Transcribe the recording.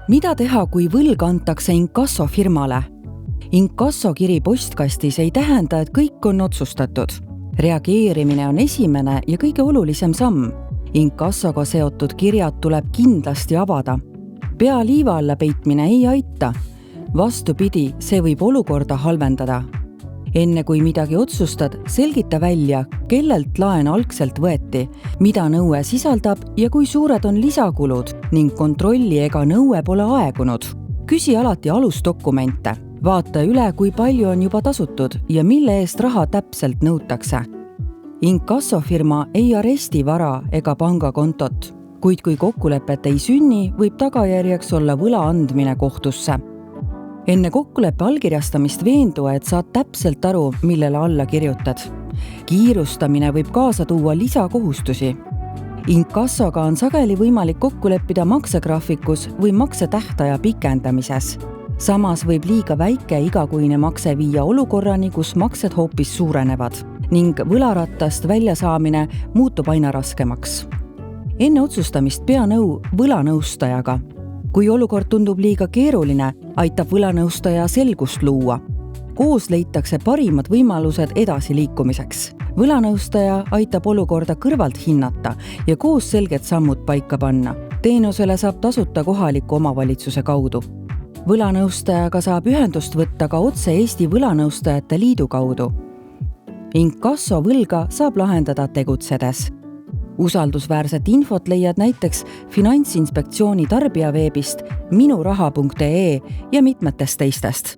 Mida teha, kui võlg antakse inkassofirmale? Inkassokiri postkastis ei tähenda, et kõik on otsustatud. Reageerimine on esimene ja kõige olulisem samm. Inkassoga seotud kirjad tuleb kindlasti avada. Pea liiva alla peitmine ei aita. Vastupidi, see võib olukorda halvendada. Enne kui midagi otsustad, selgita välja, kellelt laen algselt võeti, mida nõue sisaldab ja kui suured on lisakulud ning kontrolli ega nõue pole aegunud. Küsi alati alusdokumente. Vaata üle, kui palju on juba tasutud ja mille eest raha täpselt nõutakse. Inkassofirma ei aresti vara ega pangakontot, kuid kui kokkulepet ei sünni, võib tagajärjeks olla võla andmine kohtusse. Enne kokkuleppe allkirjastamist veendu, et saad täpselt aru, millele alla kirjutad. Kiirustamine võib kaasa tuua lisakohustusi. Inkassoga on sageli võimalik kokku leppida maksegraafikus või maksetähtaja pikendamises. Samas võib liiga väike igakuine makse viia olukorrani, kus maksed hoopis suurenevad ning võlarattast väljasaamine muutub aina raskemaks. Enne otsustamist pea nõu võlanõustajaga. Kui olukord tundub liiga keeruline, aitab võlanõustaja selgust luua. Koos leitakse parimad võimalused edasiliikumiseks. Võlanõustaja aitab olukorda kõrvalt hinnata ja koos selged sammud paika panna. Teenusele saab tasuta kohaliku omavalitsuse kaudu. Võlanõustajaga saab ühendust võtta ka otse Eesti Võlanõustajate Liidu kaudu. Inkasso võlga saab lahendada tegutsedes. Usaldusväärset infot leiad näiteks Finantsinspektsiooni tarbijaveebist minuraha.ee ja mitmetest teistest.